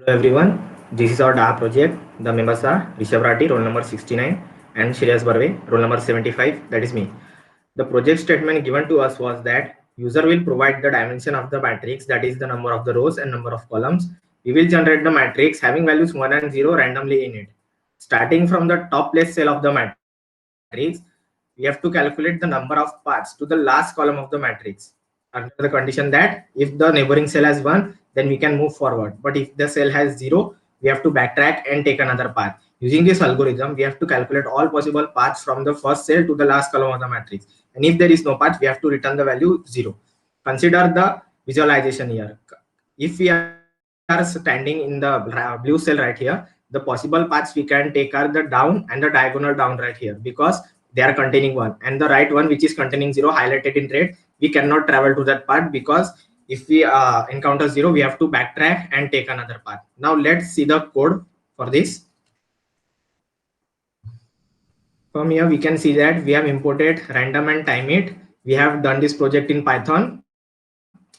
Hello everyone, this is our DA project. The members are Rishabh Rathi, roll number 69, and Shreyas Barve, roll number 75, that is me. The project statement given to us was that user will provide the dimension of the matrix, that is the number of the rows and number of columns. We will generate the matrix having values 1 and 0 randomly in it. Starting from the top place cell of the matrix, we have to calculate the number of paths to the last column of the matrix under the condition that if the neighboring cell has 1, then we can move forward, but if the cell has 0, we have to backtrack and take another path. Using this algorithm, we have to calculate all possible paths from the first cell to the last column of the matrix, and if there is no path, we have to return the value 0. Consider the visualization here. If we are standing in the blue cell right here, the possible paths we can take are the down and the diagonal down right here, because they are containing 1, and the right one, which is containing 0, highlighted in red, we cannot travel to that path, because if we encounter 0, we have to backtrack and take another path. Now let's see the code for this. From here we can see that we have imported random and time it. We have done this project in Python.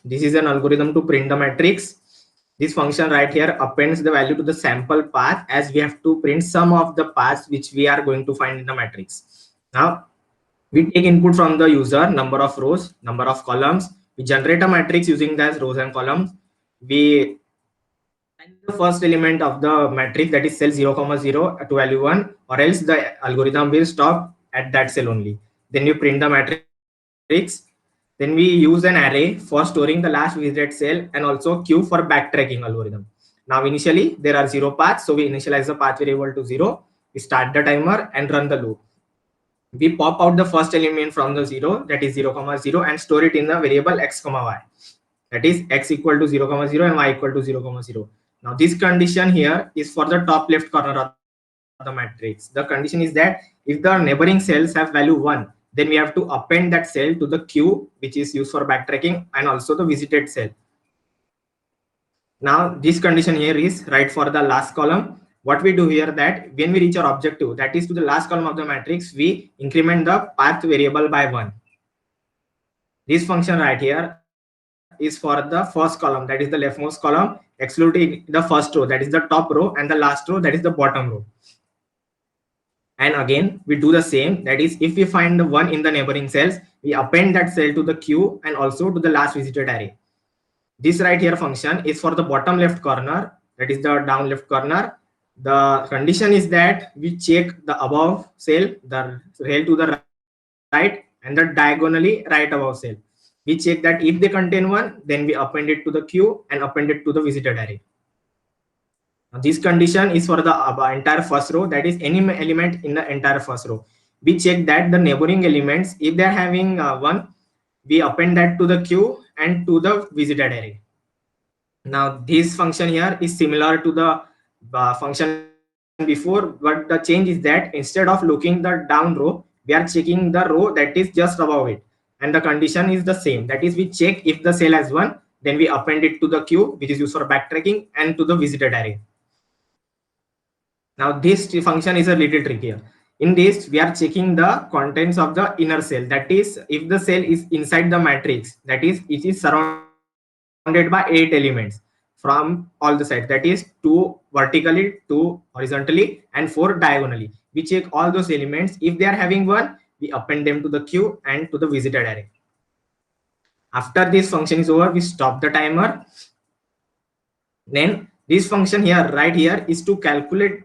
This is an algorithm to print the matrix. This function right here appends the value to the sample path, as we have to print some of the paths which we are going to find in the matrix. Now we take input from the user, number of rows, number of columns. We generate a matrix using those rows and columns. We assign the first element of the matrix, that is cell 0, 0 to value 1, or else the algorithm will stop at that cell only. Then you print the matrix. Then we use an array for storing the last visited cell, and also queue for backtracking algorithm. Now initially there are 0 paths, so we initialize the path variable to 0. We start the timer and run the loop. We pop out the first element from the 0, that is 0, 0, and store it in the variable x, y. That is x equal to 0, 0 and y equal to 0, 0. Now this condition here is for the top left corner of the matrix. The condition is that if the neighboring cells have value 1, then we have to append that cell to the queue, which is used for backtracking, and also the visited cell. Now this condition here is right for the last column. What we do here, that when we reach our objective, that is to the last column of the matrix, we increment the path variable by 1. This function right here is for the first column, that is the leftmost column, excluding the first row, that is the top row, and the last row, that is the bottom row. And again we do the same, that is if we find the 1 in the neighboring cells, we append that cell to the queue and also to the last visited array. This right here function is for the bottom left corner, that is the down left corner. The condition is that we check the above cell, the rail to the right, and the diagonally right above cell. We check that if they contain 1, then we append it to the queue and append it to the visited array. Now this condition is for the entire first row, that is any element in the entire first row. We check that the neighboring elements, if they are having 1, we append that to the queue and to the visited array. Now this function here is similar to the function before, but the change is that instead of looking the down row, we are checking the row that is just above it, and the condition is the same, that is we check if the cell has 1, then we append it to the queue, which is used for backtracking, and to the visited array. Now this function is a little trickier. In this we are checking the contents of the inner cell, that is if the cell is inside the matrix, that is it is surrounded by 8 elements from all the sides, that is 2 vertically, 2 horizontally, and 4 diagonally. We check all those elements. If they are having 1, we append them to the queue and to the visited array. After this function is over, we stop the timer. Then this function here right here is to calculate,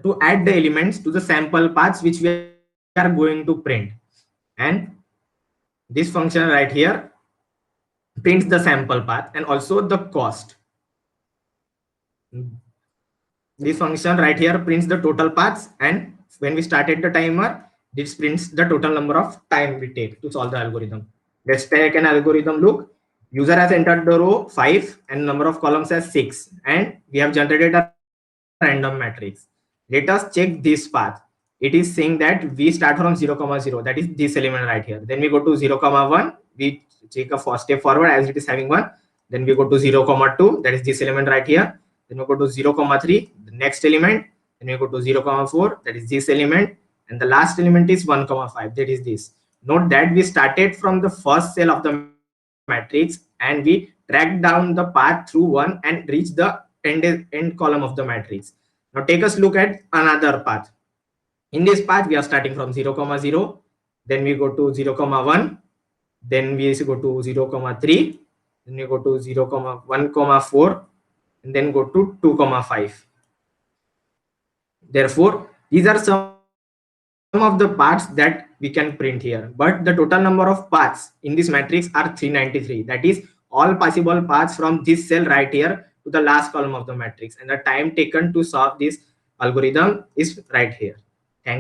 to add the elements to the sample paths which we are going to print. And this function right here prints the sample path and also the cost. This function right here prints the total paths, and when we started the timer, this prints the total number of time we take to solve the algorithm. Let's take an algorithm look. User has entered the row 5 and number of columns as 6, and we have generated a random matrix. Let us check this path. It is saying that we start from 0, 0, that is this element right here. Then we go to 0, 1, we take a first step forward as it is having 1. Then we go to 0, 2, that is this element right here. Then we go to 0, 3, the next element. Then we go to 0, 4, that is this element. And the last element is 1, 5, that is this. Note that we started from the first cell of the matrix and we tracked down the path through 1 and reached the end column of the matrix. Now take us look at another path. In this path, we are starting from 0, 0, then we go to 0, 1, then we go to 0, 3, then we go to 0, 1, 4, and then go to 2, 5. Therefore, these are some of the paths that we can print here, but the total number of paths in this matrix are 393. That is all possible paths from this cell right here to the last column of the matrix, and the time taken to solve this algorithm is right here.